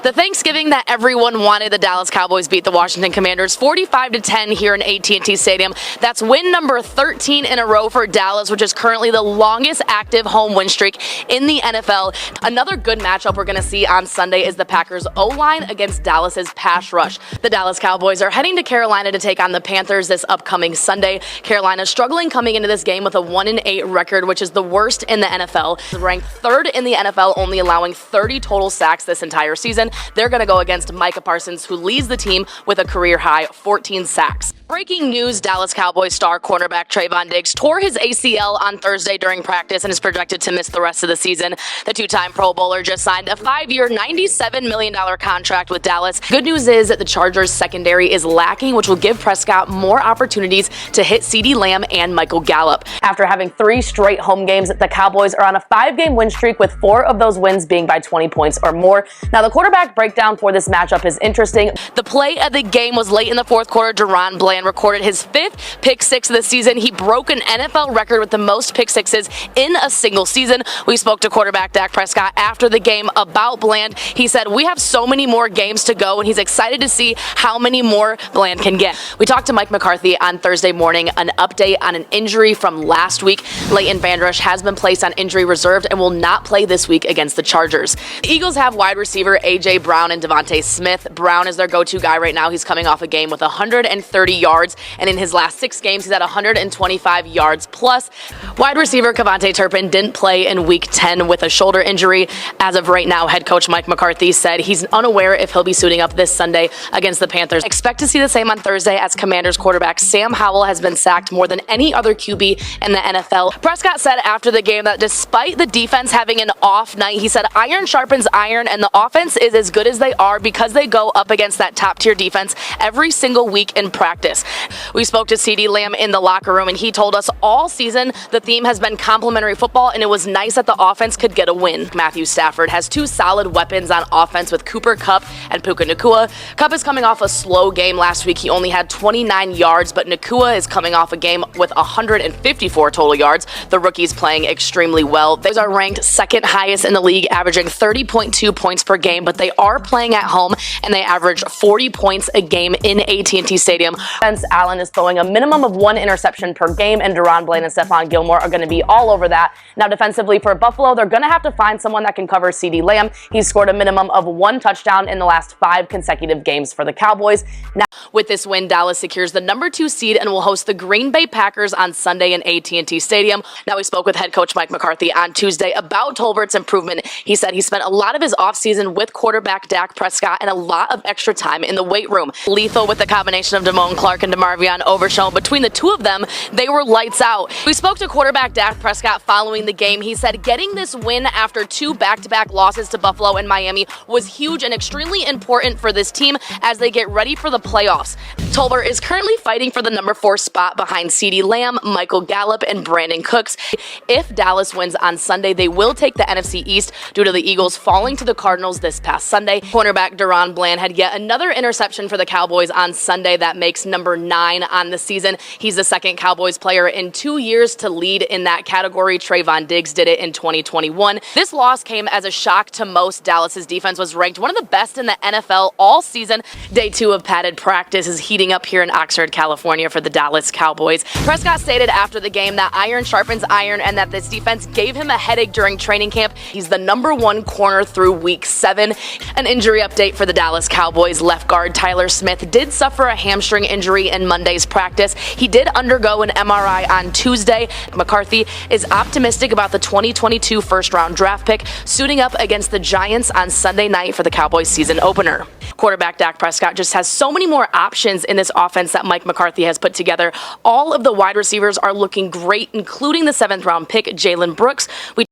The Thanksgiving that everyone wanted, the Dallas Cowboys beat the Washington Commanders 45-10 here in AT&T Stadium. That's win number 13 in a row for Dallas, which is currently the longest active home win streak in the NFL. Another good matchup we're going to see on Sunday is the Packers O-line against Dallas's pass rush. The Dallas Cowboys are heading to Carolina to take on the Panthers this upcoming Sunday. Carolina struggling coming into this game with a 1-8 record, which is the worst in the NFL. Ranked third in the NFL, only allowing 30 total sacks this entire season. They're going to go against Micah Parsons, who leads the team with a career-high 14 sacks. Breaking news, Dallas Cowboys star cornerback Trayvon Diggs tore his ACL on Thursday during practice and is projected to miss the rest of the season. The two-time Pro Bowler just signed a 5-year, $97 million contract with Dallas. Good news is that the Chargers' secondary is lacking, which will give Prescott more opportunities to hit CeeDee Lamb and Michael Gallup. After having 3 straight home games, the Cowboys are on a 5-game win streak, with 4 of those wins being by 20 points or more. Now, the quarterback breakdown for this matchup is interesting. The play of the game was late in the fourth quarter. Deron Bland recorded his 5th pick six of the season. He broke an NFL record with the most pick sixes in a single season. We spoke to quarterback Dak Prescott after the game about Bland. He said, "We have so many more games to go," and he's excited to see how many more Bland can get. We talked to Mike McCarthy on Thursday morning, an update on an injury from last week. Leighton Vander Esch has been placed on injury reserve and will not play this week against the Chargers. The Eagles have wide receiver A.J. Brown and Devontae Smith. Brown is their go-to guy right now. He's coming off a game with 130 yards, and in his last 6 games, he's at 125 yards plus. Wide receiver Kevontae Turpin didn't play in Week 10 with a shoulder injury. As of right now, head coach Mike McCarthy said he's unaware if he'll be suiting up this Sunday against the Panthers. Expect to see the same on Thursday, as Commanders quarterback Sam Howell has been sacked more than any other QB in the NFL. Prescott said after the game that despite the defense having an off night, he said iron sharpens iron, and the offense is as good as they are because they go up against that top-tier defense every single week in practice. We spoke to CeeDee Lamb in the locker room, and he told us all season the theme has been complimentary football, and it was nice that the offense could get a win. Matthew Stafford has 2 solid weapons on offense with Cooper Kupp and Puka Nacua. Kupp is coming off a slow game last week. He only had 29 yards, but Nacua is coming off a game with 154 total yards. The rookie's playing extremely well. Those are ranked second highest in the league, averaging 30.2 points per game, but they are playing at home, and they average 40 points a game in AT&T Stadium. Vince Allen is throwing a minimum of 1 interception per game, and Deron Bland and Stephon Gilmore are going to be all over that. Now, defensively for Buffalo, they're going to have to find someone that can cover CeeDee Lamb. He's scored a minimum of 1 touchdown in the last 5 consecutive games for the Cowboys. Now, with this win, Dallas secures the number 2 seed and will host the Green Bay Packers on Sunday in AT&T Stadium. Now, we spoke with head coach Mike McCarthy on Tuesday about Tolbert's improvement. He said he spent a lot of his offseason with quarterback Dak Prescott and a lot of extra time in the weight room. Lethal with the combination of Damone Clark and DeMarvion Overshown. Between the two of them, they were lights out. We spoke to quarterback Dak Prescott following the game. He said getting this win after 2 back-to-back losses to Buffalo and Miami was huge and extremely important for this team as they get ready for the playoffs. Tolbert is currently fighting for the number 4 spot behind CeeDee Lamb, Michael Gallup, and Brandon Cooks. If Dallas wins on Sunday, they will take the NFC East due to the Eagles falling to the Cardinals this past Sunday. Cornerback Deron Bland had yet another interception for the Cowboys on Sunday that makes number 9 on the season. He's the second Cowboys player in 2 years to lead in that category. Trayvon Diggs did it in 2021. This loss came as a shock to most. Dallas's defense was ranked one of the best in the NFL all season. Day 2 of padded practice is heating up here in Oxnard, California for the Dallas Cowboys. Prescott stated after the game that iron sharpens iron and that this defense gave him a headache during training camp. He's the number 1 corner through Week 7. An injury update for the Dallas Cowboys. Left guard Tyler Smith did suffer a hamstring injury in Monday's practice. He did undergo an MRI on Tuesday. McCarthy is optimistic about the 2022 first-round draft pick suiting up against the Giants on Sunday night for the Cowboys season opener. Quarterback Dak Prescott just has so many more options in this offense that Mike McCarthy has put together. All of the wide receivers are looking great, including the 7th-round pick, Jalen Brooks. We